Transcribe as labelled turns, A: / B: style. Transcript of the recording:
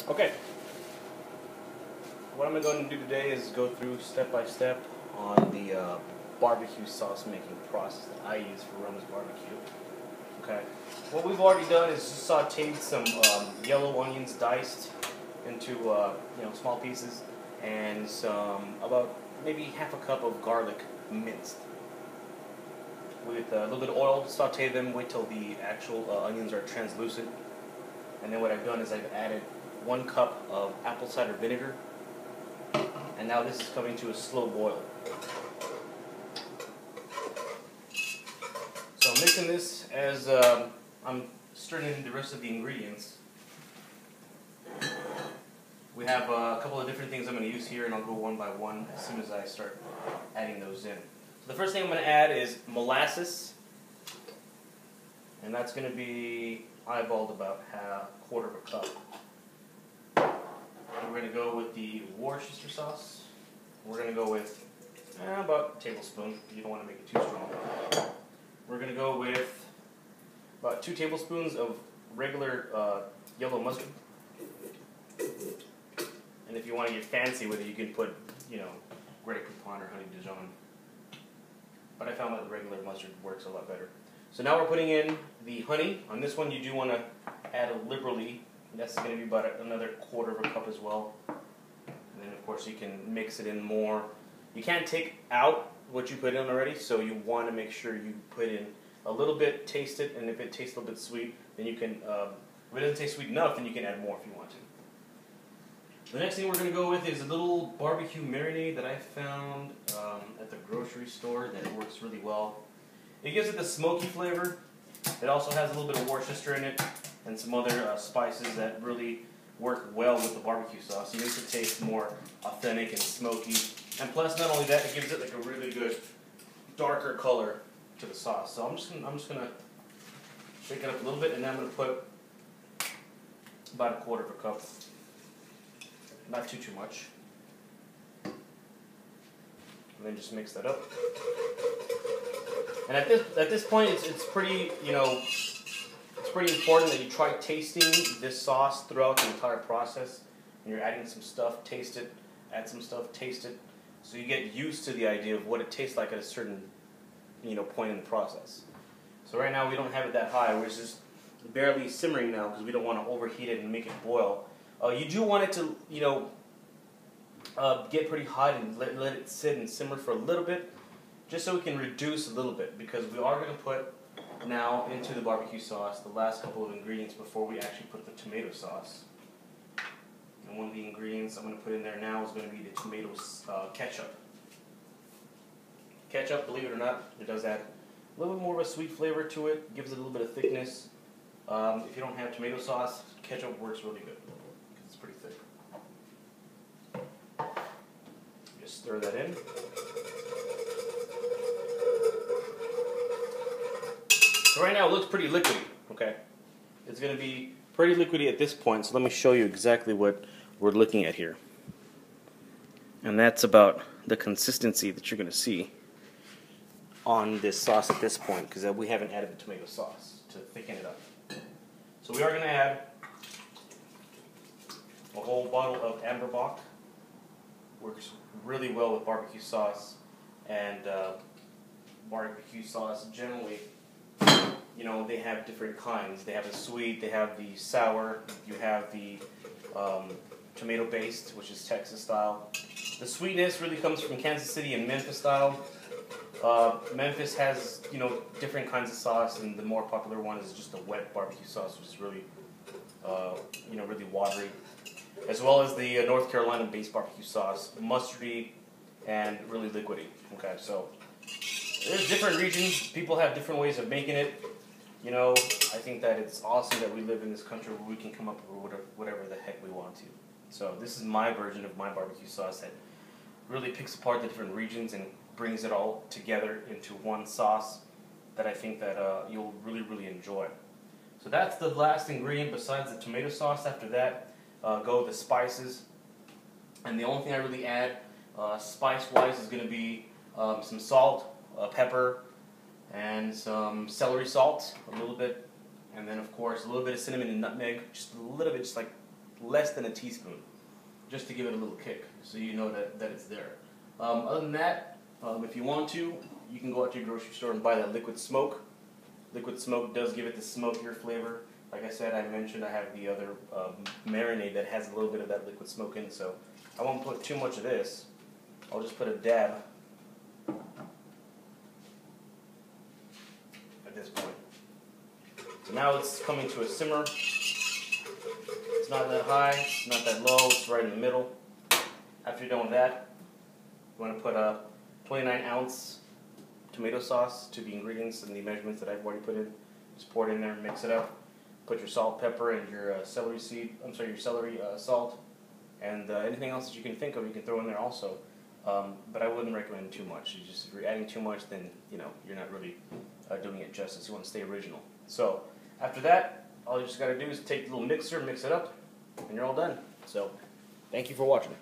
A: Okay, what I'm going to do today is go through step by step on the barbecue sauce making process that I use for Romesbbq. Okay, what we've already done is just sauteed some yellow onions diced into small pieces, and some about maybe half a cup of garlic minced. With a little bit of oil, saute them, wait till the actual onions are translucent. And then what I've done is I've added 1 cup of apple cider vinegar. And now this is coming to a slow boil. So I'm mixing this as I'm stirring in the rest of the ingredients. We have a couple of different things I'm going to use here, and I'll go one by one as soon as I start adding those in. So the first thing I'm going to add is molasses, and that's going to be eyeballed about quarter of a cup. We're going to go with the Worcestershire sauce. We're going to go with about a tablespoon. You don't want to make it too strong. We're going to go with about 2 tablespoons of regular yellow mustard. And if you want to get fancy with it, you can put, Grey Poupon or Honey Dijon. But I found that the regular mustard works a lot better. So now we're putting in the honey. On this one, you do want to add liberally. That's going to be about another quarter of a cup as well. And then, of course, you can mix it in more. You can't take out what you put in already, so you want to make sure you put in a little bit, taste it, and if it tastes a little bit sweet, then you can, if it doesn't taste sweet enough, then you can add more if you want to. The next thing we're going to go with is a little barbecue marinade that I found at the grocery store that works really well. It gives it the smoky flavor. It also has a little bit of Worcester in it and some other spices that really work well with the barbecue sauce. It makes it taste more authentic and smoky. And plus, not only that, it gives it like a really good darker color to the sauce. So I'm just gonna shake it up a little bit, and then I'm gonna put about a quarter of a cup. Not too much. And then just mix that up. And at this point, it's pretty it's pretty important that you try tasting this sauce throughout the entire process. When you're adding some stuff, taste it. Add some stuff, taste it. So you get used to the idea of what it tastes like at a certain point in the process. So right now we don't have it that high. We're just barely simmering now because we don't want to overheat it and make it boil. You do want it to, get pretty hot and let it sit and simmer for a little bit, just so we can reduce a little bit, because we are going to put now into the barbecue sauce the last couple of ingredients before we actually put the tomato sauce. And one of the ingredients I'm going to put in there now is going to be the tomato ketchup. Ketchup, believe it or not, it does add a little bit more of a sweet flavor to it, gives it a little bit of thickness. If you don't have tomato sauce, ketchup works really good. It's pretty thick. Just stir that in. So right now it looks pretty liquidy, okay? It's going to be pretty liquidy at this point, so let me show you exactly what we're looking at here. And that's about the consistency that you're going to see on this sauce at this point, because we haven't added the tomato sauce to thicken it up. So we are going to add a whole bottle of Romesbbq. Works really well with barbecue sauce, and barbecue sauce generally, they have different kinds. They have the sweet, they have the sour, you have the tomato based, which is Texas style. The sweetness really comes from Kansas City and Memphis style. Memphis has different kinds of sauce, and the more popular one is just the wet barbecue sauce, which is really really watery, as well as the North Carolina based barbecue sauce, mustardy and really liquidy. Okay, so there's different regions. People have different ways of making it. I think that it's awesome that we live in this country where we can come up with whatever the heck we want to. So this is my version of my barbecue sauce that really picks apart the different regions and brings it all together into one sauce that I think that you'll really enjoy. So that's the last ingredient besides the tomato sauce. After that, go the spices. And the only thing I really add spice-wise is going to be some salt, pepper, and some celery salt, a little bit, and then of course a little bit of cinnamon and nutmeg, just a little bit, just like less than a teaspoon, just to give it a little kick, so you know that it's there. Other than that, if you want to, you can go out to your grocery store and buy that liquid smoke. Liquid smoke does give it the smokier flavor. Like I said, I mentioned I have the other marinade that has a little bit of that liquid smoke in it, so I won't put too much of this. I'll just put a dab at this point. So now it's coming to a simmer. It's not that high, it's not that low, it's right in the middle. After you're done with that, you want to put a 29-ounce tomato sauce to the ingredients and the measurements that I've already put in. Just pour it in there, mix it up. Put your salt, pepper, and your celery salt, and anything else that you can think of, you can throw in there also. But I wouldn't recommend too much. If you're adding too much, then you're not really doing it justice. You want to stay original. So after that, all you just got to do is take the little mixer, mix it up, and you're all done. So thank you for watching.